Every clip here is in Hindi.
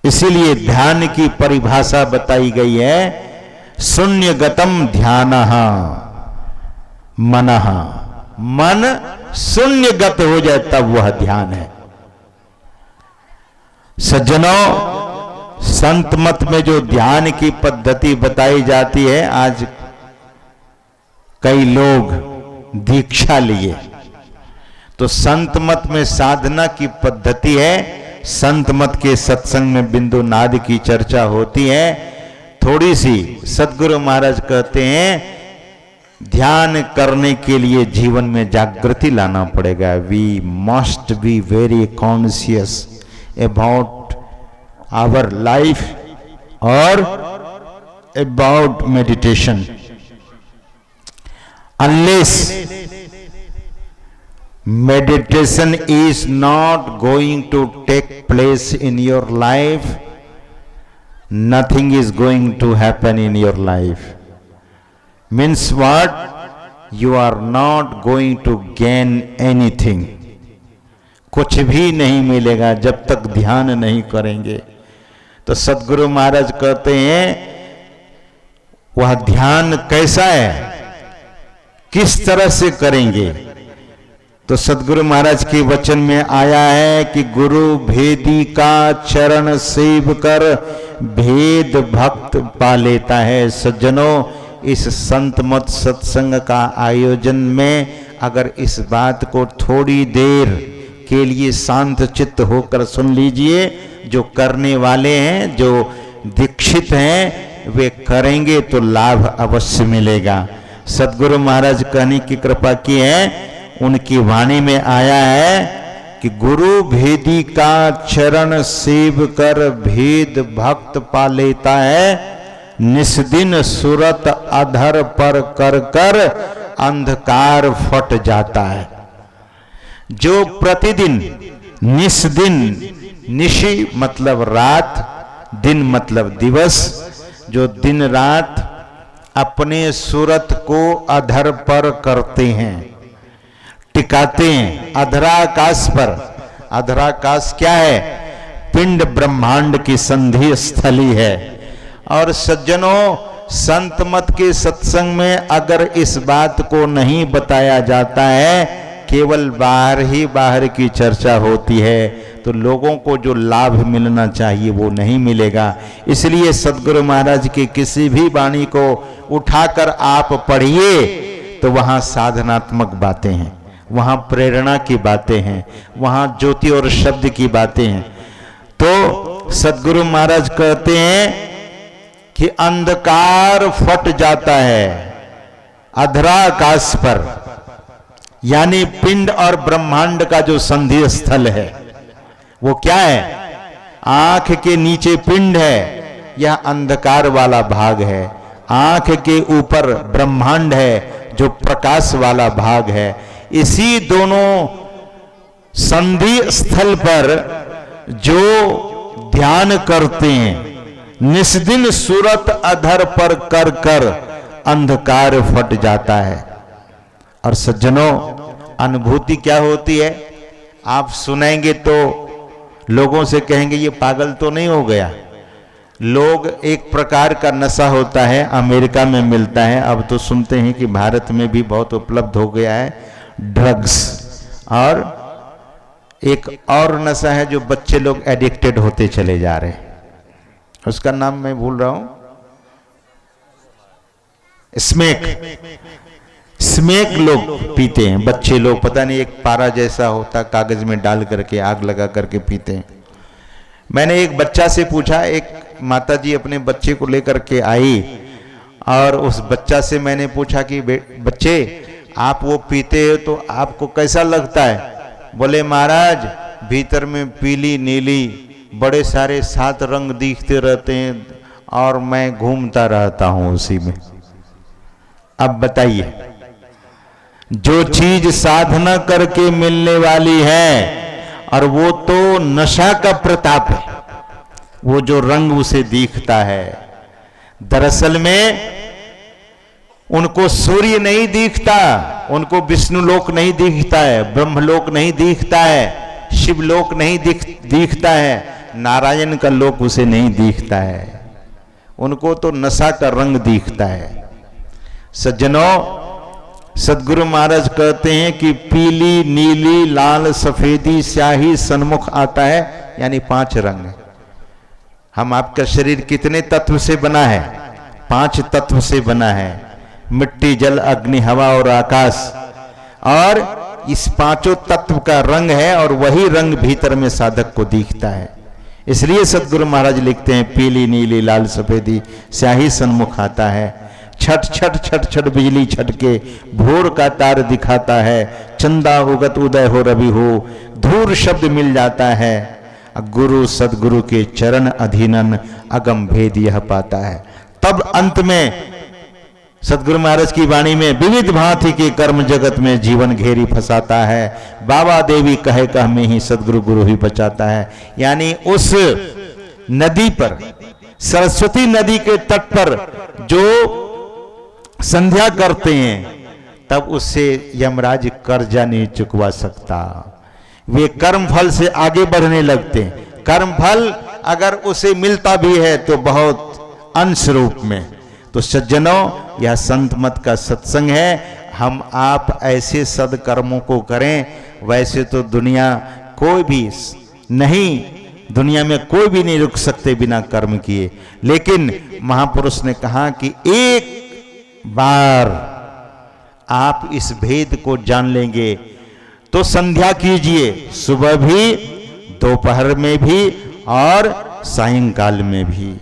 इसीलिए ध्यान की परिभाषा बताई गई है, शून्यगतम ध्यानः मनः। मन शून्यगत हो जाए तब वह ध्यान है। सज्जनों, संत मत में जो ध्यान की पद्धति बताई जाती है, आज कई लोग दीक्षा लिए तो संत मत में साधना की पद्धति है। संत मत के सत्संग में बिंदु नाद की चर्चा होती है। थोड़ी सी सद्गुरु महाराज कहते हैं, ध्यान करने के लिए जीवन में जागृति लाना पड़ेगा। We must be very conscious about our life और about meditation. Unless meditation is not going to take place in your life, nothing is going to happen in your life. Means what? You are not going to gain anything. कुछ भी नहीं मिलेगा जब तक ध्यान नहीं करेंगे। तो सद्गुरु महाराज कहते हैं, वह ध्यान कैसा है, किस तरह से करेंगे? तो सद्गुरु महाराज के वचन में आया है कि गुरु भेदी का चरण सेव कर भेद भक्त पा लेता है। सज्जनों, इस संत मत सत्संग का आयोजन में अगर इस बात को थोड़ी देर के लिए शांत चित्त होकर सुन लीजिए, जो करने वाले हैं, जो दीक्षित हैं, वे करेंगे तो लाभ अवश्य मिलेगा। सद्गुरु महाराज कहने की कृपा की है, उनकी वाणी में आया है कि गुरु भेदी का चरण सेव कर भेद भक्त पा लेता है, निस्दिन सुरत अधर पर कर कर अंधकार फट जाता है। जो प्रतिदिन, निस्दिन, निशी मतलब रात, दिन मतलब दिवस, जो दिन रात अपने सूरत को अधर पर करते हैं, टिकाते हैं, अधराकाश पर। अधराकाश क्या है? पिंड ब्रह्मांड की संधि स्थली है। और सज्जनों, संत मत के सत्संग में अगर इस बात को नहीं बताया जाता है, केवल बाहर ही बाहर की चर्चा होती है, तो लोगों को जो लाभ मिलना चाहिए वो नहीं मिलेगा। इसलिए सद्गुरु महाराज की किसी भी वाणी को उठाकर आप पढ़िए तो वहां साधनात्मक बातें हैं, वहां प्रेरणा की बातें हैं, वहां ज्योति और शब्द की बातें हैं। तो सद्गुरु महाराज कहते हैं कि अंधकार फट जाता है अधराकाश पर, यानी पिंड और ब्रह्मांड का जो संधि स्थल है वो क्या है? आंख के नीचे पिंड है, यह अंधकार वाला भाग है। आंख के ऊपर ब्रह्मांड है, जो प्रकाश वाला भाग है। इसी दोनों संधि स्थल पर जो ध्यान करते हैं, निस्दिन सूरत अधर पर कर कर अंधकार फट जाता है। और सज्जनों, अनुभूति क्या होती है? आप सुनेंगे तो लोगों से कहेंगे ये पागल तो नहीं हो गया। लोग, एक प्रकार का नशा होता है, अमेरिका में मिलता है, अब तो सुनते हैं कि भारत में भी बहुत उपलब्ध हो गया है, ड्रग्स। और एक और नशा है जो बच्चे लोग एडिक्टेड होते चले जा रहे हैं, उसका नाम मैं भूल रहा हूं, स्मेक लोग पीते हैं, बच्चे लोग, पता नहीं एक पारा जैसा होता, कागज में डाल करके आग लगा करके पीते हैं। मैंने एक बच्चा से पूछा, एक माताजी अपने बच्चे को लेकर के आई और उस बच्चा से मैंने पूछा कि बच्चे आप वो पीते हो तो आपको कैसा लगता है? बोले महाराज, भीतर में पीली नीली बड़े सारे 7 रंग दिखते रहते हैं और मैं घूमता रहता हूं उसी में। अब बताइए, जो चीज साधना करके मिलने वाली है और वो तो नशा का प्रताप है, वो जो रंग उसे दिखता है, दरअसल में उनको सूर्य नहीं दिखता, उनको विष्णुलोक नहीं दिखता है, ब्रह्मलोक नहीं दिखता है, शिवलोक नहीं दिखता है। नारायण का लोक उसे नहीं दिखता है, उनको तो नशा का रंग दिखता है। सज्जनों, सदगुरु महाराज कहते हैं कि पीली, नीली, लाल, सफेदी स्याही सन्मुख आता है, यानी 5 रंग। हम आपका शरीर कितने तत्व से बना है? 5 तत्व से बना है, मिट्टी, जल, अग्नि, हवा और आकाश। और इस 5 तत्व का रंग है और वही रंग भीतर में साधक को दिखता है। इसलिए सदगुरु महाराज लिखते हैं पीली, नीली, लाल, सफेदी स्याही सन्मुख आता है। छट छट छट छट बिजली छटके भोर का तार दिखाता है, चंदा उगत उदय हो रवि हो, धूर शब्द मिल जाता है, गुरु सदगुरु के चरण अधीनन अगम भेद यह पाता है। तब अंत में सदगुरु महाराज की वाणी में विविध भांति के कर्म जगत में जीवन घेरी फंसाता है, बाबा देवी कहे कह में ही सदगुरु गुरु ही बचाता है। यानी उस नदी पर, सरस्वती नदी के तट पर जो संध्या करते हैं, तब उससे यमराज कर्जा नहीं चुकवा सकता। वे कर्म फल से आगे बढ़ने लगते हैं। कर्म फल अगर उसे मिलता भी है तो बहुत अंश रूप में। तो सज्जनों, यह संत मत का सत्संग है। हम आप ऐसे सदकर्मों को करें। वैसे तो दुनिया कोई भी नहीं, दुनिया में कोई भी नहीं रुक सकते बिना कर्म किए, लेकिन महापुरुष ने कहा कि एक बार आप इस भेद को जान लेंगे तो संध्या कीजिए, सुबह भी, दोपहर में भी और सायंकाल में भी।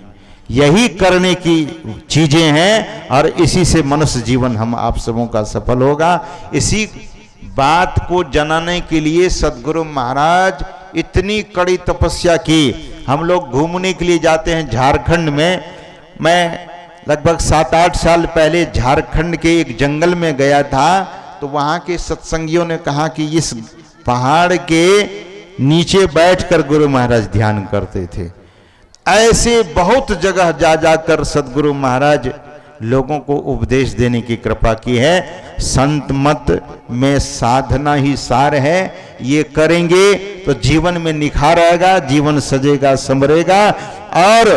यही करने की चीजें हैं और इसी से मनुष्य जीवन हम आप सबों का सफल होगा। इसी बात को जनाने के लिए सदगुरु महाराज इतनी कड़ी तपस्या की। हम लोग घूमने के लिए जाते हैं झारखंड में। मैं लगभग 7-8 साल पहले झारखंड के एक जंगल में गया था, तो वहाँ के सत्संगियों ने कहा कि इस पहाड़ के नीचे बैठकर गुरु महाराज ध्यान करते थे। ऐसे बहुत जगह जा जाकर सदगुरु महाराज लोगों को उपदेश देने की कृपा की है। संत मत में साधना ही सार है। ये करेंगे तो जीवन में निखार आएगा, जीवन सजेगा संवरेगा। और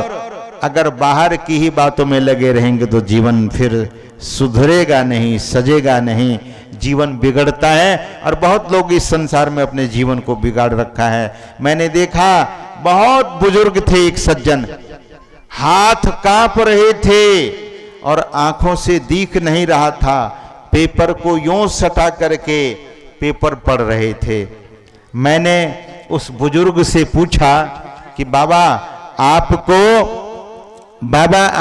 अगर बाहर की ही बातों में लगे रहेंगे तो जीवन फिर सुधरेगा नहीं, सजेगा नहीं, जीवन बिगड़ता है। और बहुत लोग इस संसार में अपने जीवन को बिगाड़ रखा है। मैंने देखा, बहुत बुजुर्ग थे, एक सज्जन, हाथ कांप रहे थे और आंखों से दिख नहीं रहा था, पेपर को यूं सटा करके पेपर पढ़ रहे थे। मैंने उस बुजुर्ग से पूछा कि बाबा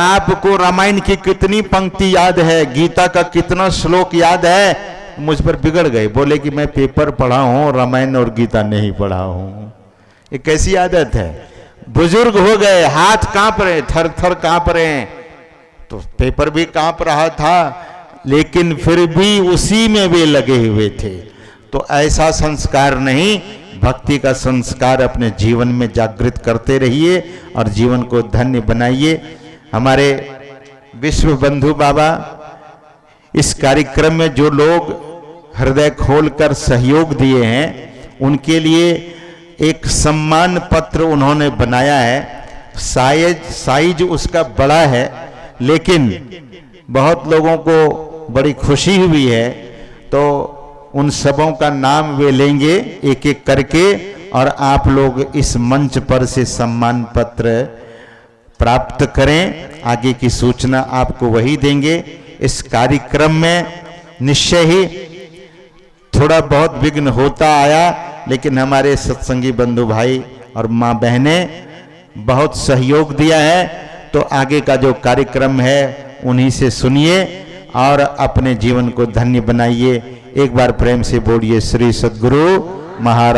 आपको रामायण की कितनी पंक्ति याद है, गीता का कितना श्लोक याद है? मुझ पर बिगड़ गए, बोले कि मैं पेपर पढ़ा हूं, रामायण और गीता नहीं पढ़ा हूं। ये कैसी आदत है? बुजुर्ग हो गए, हाथ कांप रहे, थर थर कांप रहे हैं, तो पेपर भी कांप रहा था, लेकिन फिर भी उसी में वे लगे हुए थे। तो ऐसा संस्कार नहीं, भक्ति का संस्कार अपने जीवन में जागृत करते रहिए और जीवन को धन्य बनाइए। हमारे विश्व बंधु बाबा, इस कार्यक्रम में जो लोग हृदय खोलकर सहयोग दिए हैं, उनके लिए एक सम्मान पत्र उन्होंने बनाया है। साइज उसका बड़ा है, लेकिन बहुत लोगों को बड़ी खुशी हुई है। तो उन सबों का नाम वे लेंगे एक एक करके, और आप लोग इस मंच पर से सम्मान पत्र प्राप्त करें। आगे की सूचना आपको वही देंगे। इस कार्यक्रम में निश्चय ही थोड़ा बहुत विघ्न होता आया, लेकिन हमारे सत्संगी बंधु भाई और माँ बहनें बहुत सहयोग दिया है। तो आगे का जो कार्यक्रम है उन्हीं से सुनिए और अपने जीवन को धन्य बनाइए। एक बार प्रेम से बोलिए श्री सद्गुरु महाराज।